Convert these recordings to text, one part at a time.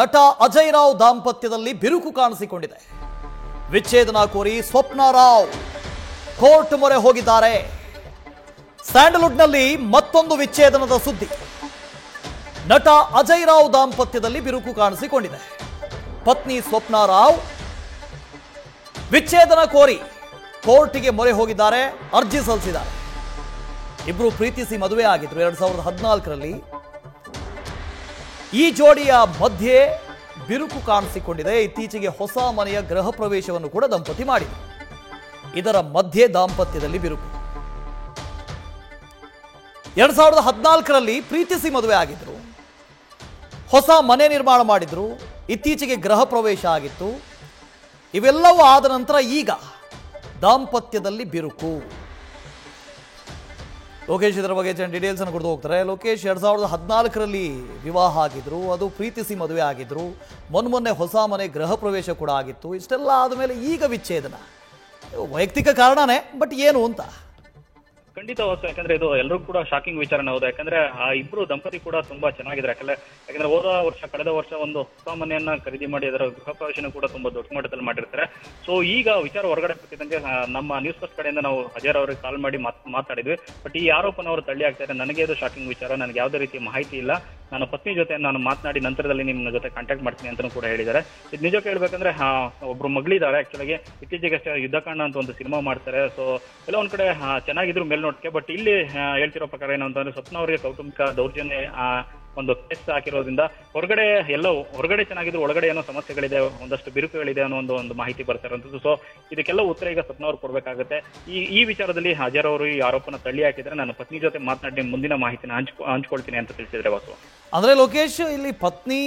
ನಟ ಅಜಯ್ ರಾವ್ ದಾಂಪತ್ಯದಲ್ಲಿ ಬಿರುಕು ಕಾಣಿಸಿಕೊಂಡಿದೆ. ವಿಚ್ಛೇದನ ಕೋರಿ ಸ್ವಪ್ನ ರಾವ್ ಕೋರ್ಟ್ ಮೊರೆ ಹೋಗಿದ್ದಾರೆ. ಸ್ಯಾಂಡಲ್ವುಡ್ನಲ್ಲಿ ಮತ್ತೊಂದು ವಿಚ್ಛೇದನದ ಸುದ್ದಿ. ನಟ ಅಜಯ್ ರಾವ್ ದಾಂಪತ್ಯದಲ್ಲಿ ಬಿರುಕು ಕಾಣಿಸಿಕೊಂಡಿದೆ. ಪತ್ನಿ ಸ್ವಪ್ನ ರಾವ್ ವಿಚ್ಛೇದನ ಕೋರಿ ಕೋರ್ಟ್ಗೆ ಮೊರೆ ಹೋಗಿದ್ದಾರೆ, ಅರ್ಜಿ ಸಲ್ಲಿಸಿದ್ದಾರೆ. ಇಬ್ರು ಪ್ರೀತಿಸಿ ಮದುವೆ ಆಗಿದ್ರು 2014ರಲ್ಲಿ. ಈ ಜೋಡಿಯ ಮಧ್ಯೆ ಬಿರುಕು ಕಾಣಿಸಿಕೊಂಡಿದೆ. ಇತ್ತೀಚೆಗೆ ಹೊಸ ಮನೆಯ ಗೃಹ ಪ್ರವೇಶವನ್ನು ಕೂಡ ದಂಪತಿ ಮಾಡಿದರು. ಇದರ ಮಧ್ಯೆ ದಾಂಪತ್ಯದಲ್ಲಿ ಬಿರುಕು. 2014ರಲ್ಲಿ ಪ್ರೀತಿಸಿ ಮದುವೆ ಆಗಿದ್ರು, ಹೊಸ ಮನೆ ನಿರ್ಮಾಣ ಮಾಡಿದ್ರು, ಇತ್ತೀಚೆಗೆ ಗೃಹ ಪ್ರವೇಶ ಆಗಿತ್ತು. ಇವೆಲ್ಲವೂ ಆದ ನಂತರ ಈಗ ದಾಂಪತ್ಯದಲ್ಲಿ ಬಿರುಕು. ಲೋಕೇಶ್ ಇದರ ಬಗ್ಗೆ ಡೀಟೇಲ್ಸ್ ಅನ್ನು ಕೊಡ್ತು ಹೋಗ್ತಾರೆ. ಲೋಕೇಶ್ 2014ರಲ್ಲಿ ವಿವಾಹ ಆಗಿದ್ರು, ಅದು ಪ್ರೀತಿಸಿ ಮದುವೆ ಆಗಿದ್ರು, ಮೊನ್ನೆ ಹೊಸ ಮನೆ ಗೃಹ ಪ್ರವೇಶ ಕೂಡ ಆಗಿತ್ತು. ಇಷ್ಟೆಲ್ಲ ಆದಮೇಲೆ ಈಗ ವಿಚ್ಛೇದನ. ವೈಯಕ್ತಿಕ ಕಾರಣನೇ, ಬಟ್ ಏನು ಅಂತ? ಖಂಡಿತ ವಾಸು, ಯಾಕಂದ್ರೆ ಇದು ಎಲ್ಲರೂ ಕೂಡ ಶಾಕಿಂಗ್ ವಿಚಾರನೇ ಹೌದು. ಯಾಕಂದ್ರೆ ಆ ಇಬ್ರು ದಂಪತಿ ಕೂಡ ತುಂಬಾ ಚೆನ್ನಾಗಿದ್ದಾರೆ. ಯಾಕಂದ್ರೆ ಕಳೆದ ವರ್ಷ ಒಂದು ಹೊಸ ಮನೆಯನ್ನ ಖರೀದಿ ಮಾಡಿ ಅದರ ಗೃಹ ಪ್ರವೇಶನ ಕೂಡ ತುಂಬಾ ದೊಡ್ಡ ಮಟ್ಟದಲ್ಲಿ ಮಾಡಿರ್ತಾರೆ. ಸೊ ಈಗ ವಿಚಾರ ಹೊರಗಡೆ ಬರ್ತಿದ್ದಂಗೆ ನಮ್ಮ ನ್ಯೂಸ್ ಫಸ್ಟ್ ಕಡೆಯಿಂದ ನಾವು ಅಜಯ್ ಅವರಿಗೆ ಕಾಲ್ ಮಾಡಿ ಮಾತಾಡಿದ್ವಿ. ಬಟ್ ಈ ಆರೋಪನ ಅವರು ತಳ್ಳಿ ಆಗ್ತಾರೆ. ನನಗೆ ಇದು ಶಾಕಿಂಗ್ ವಿಚಾರ, ನನಗೆ ಯಾವುದೇ ರೀತಿಯ ಮಾಹಿತಿ ಇಲ್ಲ. ನಾನು ಪತ್ನಿ ಜೊತೆ ನಾನು ಮಾತನಾಡಿ ನಂತರದಲ್ಲಿ ನಿಮ್ಮ ಜೊತೆ ಕಾಂಟ್ಯಾಕ್ಟ್ ಮಾಡ್ತೀನಿ ಅಂತಾನೂ ಕೂಡ ಹೇಳಿದ್ದಾರೆ. ಇದು ನಿಜಕ್ಕೆ ಹೇಳ್ಬೇಕಂದ್ರೆ ಒಬ್ರು ಮಗಳಿದ್ದಾರೆ. ಆಕ್ಚುಲಾಗಿ ಇತ್ತೀಚೆಗೆ ಅಷ್ಟೇ ಯುದ್ಧಕಾಂಡ ಅಂತ ಒಂದು ಸಿನಿಮಾ ಮಾಡ್ತಾರೆ. ಸೊ ಎಲ್ಲ ಒಂದ್ ಕಡೆ ಚೆನ್ನಾಗಿದ್ರು ಮೇಲ್ನೋಟಕ್ಕೆ. ಬಟ್ ಇಲ್ಲಿ ಹೇಳ್ತಿರೋ ಪ್ರಕಾರ ಏನು ಅಂತಂದ್ರೆ ಸ್ವಪ್ನ ಅವರಿಗೆ ಕೌಟುಂಬಿಕ ದೌರ್ಜನ್ಯ ಒಂದು ಕೇಸ್ ಹಾಕಿರೋದ್ರಿಂದ ಹೊರಗಡೆ ಚೆನ್ನಾಗಿದ್ರು, ಒಳಗಡೆ ಏನೋ ಸಮಸ್ಯೆಗಳಿದೆ, ಒಂದಷ್ಟು ಬಿರುಕುಗಳಿದೆ ಅನ್ನೋ ಒಂದು ಮಾಹಿತಿ ಬರ್ತಾ ಇರೋಂಥದ್ದು. ಸೊ ಇದಕ್ಕೆಲ್ಲ ಉತ್ತರ ಈಗ ಸ್ವಪ್ನ ಅವ್ರು ಕೊಡ್ಬೇಕಾಗುತ್ತೆ. ಈ ವಿಚಾರದಲ್ಲಿ ಅಜಯ್ ಅವರು ಈ ಆರೋಪನ ತಳ್ಳಿ ಹಾಕಿದ್ರೆ ನಾನು ಪತ್ನಿ ಜೊತೆ ಮಾತನಾಡಿ ಮುಂದಿನ ಮಾಹಿತಿನ ಹಂಚ್ಕೊಳ್ತೀನಿ ಅಂತ ತಿಳಿಸಿದ್ರೆ ವಾಸು. ಅಂದ್ರೆ ಲೋಕೇಶ್, ಇಲ್ಲಿ ಪತ್ನಿ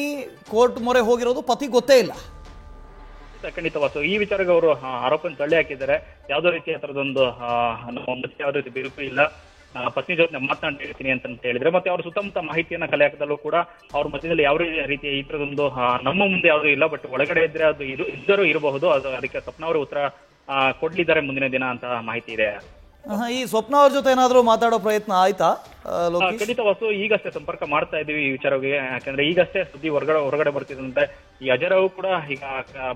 ಕೋರ್ಟ್ ಮೊರೆ ಹೋಗಿರೋದು ಪತಿ ಗೊತ್ತೇ ಇಲ್ಲ. ಖಂಡಿತ ವಾಸು, ಈ ವಿಚಾರಕ್ಕೆ ಅವರು ಆರೋಪನ ತಳ್ಳಿ ಹಾಕಿದ್ದಾರೆ. ಯಾವುದೋ ರೀತಿಯ ತರದೊಂದು ಯಾವುದೇ ರೀತಿ ಬಿರುಕು ಇಲ್ಲ, ಪತ್ನಿ ಜೊತೆ ಮಾತನಾಡಿರ್ತೀನಿ ಅಂತ ಹೇಳಿದ್ರೆ, ಮತ್ತೆ ಅವ್ರ ಸುತ್ತಮುತ್ತ ಮಾಹಿತಿಯನ್ನ ಕಲೆ ಹಾಕಿದಲ್ಲೂ ಕೂಡ ಅವ್ರ ಮಧ್ಯದಲ್ಲಿ ಯಾವ ರೀತಿಯ ಈ ತರದೊಂದು ನಮ್ಮ ಮುಂದೆ ಯಾವುದೂ ಇಲ್ಲ. ಬಟ್ ಒಳಗಡೆ ಇದ್ರೆ ಅದು ಇದ್ದರೂ ಇರಬಹುದು. ಅದು ಅದಕ್ಕೆ ಸ್ವಪ್ನ ಅವರು ಉತ್ತರ ಕೊಡ್ಲಿದ್ದಾರೆ ಮುಂದಿನ ದಿನ ಅಂತ ಮಾಹಿತಿ ಇದೆ. ಈ ಸ್ವಪ್ನ ಅವ್ರ ಜೊತೆ ಏನಾದ್ರು ಮಾತಾಡೋ ಪ್ರಯತ್ನ ಆಯ್ತಾ? ಖಂಡಿತ ವಾಸು, ಈಗಷ್ಟೇ ಸಂಪರ್ಕ ಮಾಡ್ತಾ ಇದೀವಿ ಈ ವಿಚಾರಕ್ಕೆ. ಯಾಕಂದ್ರೆ ಈಗಷ್ಟೇ ಸುದ್ದಿ ಹೊರಗಡೆ ಬರ್ತಿದಂತೆ. ಈ ಅಜಯ್ ರಾವ್ ಕೂಡ ಈಗ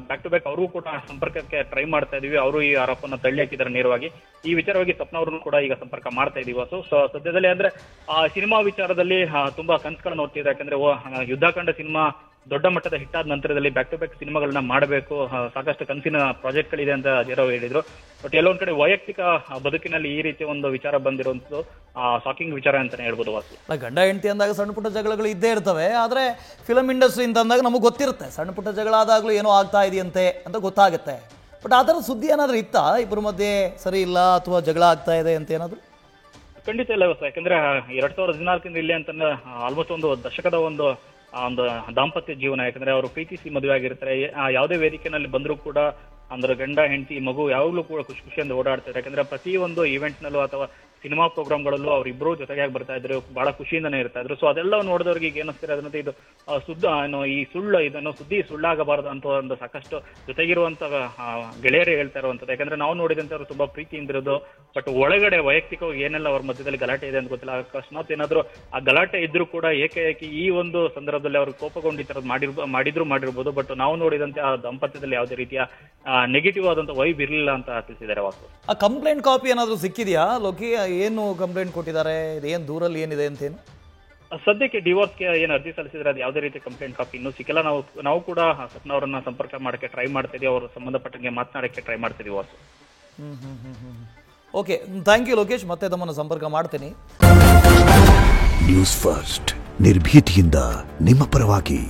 ಬ್ಯಾಕ್ ಟು ಬ್ಯಾಕ್ ಅವ್ರಿಗೂ ಕೂಡ ಸಂಪರ್ಕಕ್ಕೆ ಟ್ರೈ ಮಾಡ್ತಾ ಇದೀವಿ. ಅವರು ಈ ಆರೋಪನ ತಳ್ಳಿ ಹಾಕಿದ್ದಾರೆ ನೇರವಾಗಿ. ಈ ವಿಚಾರವಾಗಿ ಸ್ವಪ್ನ ಅವ್ರನ್ನು ಕೂಡ ಈಗ ಸಂಪರ್ಕ ಮಾಡ್ತಾ ಇದೀವಿ ವಾಸು. ಸೊ ಸದ್ಯದಲ್ಲಿ ಅಂದ್ರೆ ಆ ಸಿನಿಮಾ ವಿಚಾರದಲ್ಲಿ ತುಂಬಾ ಕನ್ಸುಗಳನ್ನ ನೋಡ್ತಿದ್ದಾರೆ. ಯಾಕಂದ್ರೆ ಯುದ್ಧಕಾಂಡ ಸಿನಿಮಾ ದೊಡ್ಡ ಮಟ್ಟದ ಹಿಟ್ ಆದ ನಂತರದಲ್ಲಿ ಬ್ಯಾಕ್ ಟು ಬ್ಯಾಕ್ ಸಿನಿಮಾಗಳನ್ನ ಮಾಡಬೇಕು, ಸಾಕಷ್ಟು ಕನಸಿನ ಪ್ರಾಜೆಕ್ಟ್ಗಳಿದೆ ಅಂತ ಅಜಯ್ ರಾವ್ ಹೇಳಿದ್ರು. ಬಟ್ ಎಲ್ಲೊಂದ್ ಕಡೆ ವೈಯಕ್ತಿಕ ಬದುಕಿನಲ್ಲಿ ಈ ರೀತಿಯ ಒಂದು ವಿಚಾರ ಬಂದಿರುವಂತದ್ದು ಶಾಕಿಂಗ್ ವಿಚಾರ ಅಂತಾನೆ ಹೇಳ್ಬೋದು ವಾಸು. ಗಂಡ ಹೆಂಡತಿ ಅಂದಾಗ ಸಣ್ಣ ಪುಟ್ಟ ಜಗಳಗಳು ಇದ್ದೇ ಇರ್ತವೆ. ಆದ್ರೆ ಫಿಲಂ ಇಂಡಸ್ಟ್ರಿ ಅಂತ ಅಂದಾಗ ನಮಗೆ ಗೊತ್ತಿರುತ್ತೆ, ಸಣ್ಣ ಪುಟ್ಟ ಜಗಳ ಆದಾಗ್ಲೂ ಏನೋ ಆಗ್ತಾ ಇದೆಯಂತೆ ಅಂತ ಗೊತ್ತಾಗುತ್ತೆ. ಬಟ್ ಆ ಥರದ ಸುದ್ದಿ ಏನಾದ್ರು ಇತ್ತಾ? ಇಬ್ಬರ ಮಧ್ಯೆ ಸರಿ ಇಲ್ಲ ಅಥವಾ ಜಗಳ ಆಗ್ತಾ ಇದೆ ಅಂತ ಏನಾದ್ರು? ಖಂಡಿತ ಇಲ್ಲ ವಾಸು. ಯಾಕಂದ್ರೆ 2014 ಇಲ್ಲಿ ಅಂತಂದ್ರೆ ಆಲ್ಮೋಸ್ಟ್ ಒಂದು ದಶಕದ ಒಂದು ದಾಂಪತ್ಯ ಜೀವನ. ಯಾಕಂದ್ರೆ ಅವರು ಪ್ರೀತಿಸಿ ಮದುವೆ ಆಗಿರ್ತಾರೆ. ಯಾವುದೇ ವೇದಿಕೆನಲ್ಲಿ ಬಂದರೂ ಕೂಡ ಅಂದ್ರೆ ಗಂಡ ಹೆಂಡತಿ ಮಗು ಯಾವಾಗಲೂ ಕೂಡ ಖುಷಿಯಿಂದ ಓಡಾಡ್ತಾರೆ. ಯಾಕಂದ್ರೆ ಪ್ರತಿ ಒಂದು ಈವೆಂಟ್ ನಲ್ಲೂ ಅಥವಾ ಸಿನಿಮಾ ಪ್ರೋಗ್ರಾಮ್ಗಳಲ್ಲೂ ಅವ್ರಿಬ್ರು ಜೊತೆಗಾಗಿ ಬರ್ತಾ ಇದ್ರು, ಬಹಳ ಖುಷಿಯಿಂದನೇ ಇರ್ತಾ ಇದ್ರು. ಸೊ ಅದೆಲ್ಲ ನೋಡಿದವ್ರಿಗೆ ಈಗ ಏನಿಸ್ತಾರೆ ಅದನ್ನ ಇದು ಸುದ್ದಿ ಸುಳ್ಳಾಗಬಾರದು ಅಂತ ಒಂದು ಸಾಕಷ್ಟು ಜೊತೆಗಿರುವಂತ ಗೆಳೆಯರೇ ಹೇಳ್ತಾ ಇರುವಂತದ್ದು. ಯಾಕಂದ್ರೆ ನಾವು ನೋಡಿದಂತೆ ಅವರು ತುಂಬಾ ಪ್ರೀತಿಯಿಂದ ಇರೋದು. ಬಟ್ ಒಳಗಡೆ ವೈಯಕ್ತಿಕವಾಗಿ ಏನೆಲ್ಲ ಅವ್ರ ಮಧ್ಯದಲ್ಲಿ ಗಲಾಟೆ ಇದೆ ಅಂತ ಗೊತ್ತಿಲ್ಲ. ಅಕಸ್ಮಾತ್ ಏನಾದ್ರು ಆ ಗಲಾಟೆ ಇದ್ರೂ ಕೂಡ ಏಕಾಏಕಿ ಈ ಒಂದು ಸಂದರ್ಭದಲ್ಲಿ ಅವ್ರು ಕೋಪಗೊಂಡು ಈ ತರದ್ ಮಾಡಿರ್ಬೋದು. ಬಟ್ ನಾವು ನೋಡಿದಂತೆ ಆ ದಂಪತ್ಯದಲ್ಲಿ ಯಾವುದೇ ರೀತಿಯ ನೆಗೆಟಿವ್ ಆದಂತ ವೈಬ್ ಇರಲಿಲ್ಲ ಅಂತ ತಿಳಿಸಿದ್ದಾರೆ ವಾಸು. ಆ ಕಂಪ್ಲೇಂಟ್ ಕಾಪಿ ಏನಾದ್ರು ಸಿಕ್ಕಿದ್ಯಾ ಲೋಕಿ? ಏನು ಕಂಪ್ಲೇಂಟ್ ಕೊಟ್ಟಿದ್ದಾರೆ, ಏನ್ ದೂರಲ್ಲಿ ಏನಿದೆ ಅಂತೇನು? ಸದ್ಯಕ್ಕೆ ಡಿವೋರ್ಸ್ಗೆ ಏನು ಅರ್ಜಿ ಸಲ್ಲಿಸಿದ್ರೆ ಅದು ಯಾವುದೇ ರೀತಿ ಕಂಪ್ಲೇಂಟ್ ಕಾಪಿ ಇನ್ನೂ ಸಿಕ್ಕಿಲ್ಲ. ನಾವು ಕೂಡ ಸ್ವಪ್ನ ಅವರನ್ನ ಸಂಪರ್ಕ ಮಾಡಕ್ಕೆ ಟ್ರೈ ಮಾಡ್ತಿದ್ದೀವಿ. ಅವರು ಸಂಬಂಧಪಟ್ಟಂಗೆ ಮಾತನಾಡಕ್ಕೆ ಟ್ರೈ ಮಾಡ್ತಿದ್ದೀವಿ Vasu. Okay, thank you Lokesh. ಮತ್ತೆ ತಮ್ಮನ್ನು ಸಂಪರ್ಕ ಮಾಡ್ತೀನಿ. ನ್ಯೂಸ್ ಫಸ್ಟ್ ನಿರ್ಭೀತಿಯಿಂದ ನಿಮ್ಮ ಪರವಾಗಿ.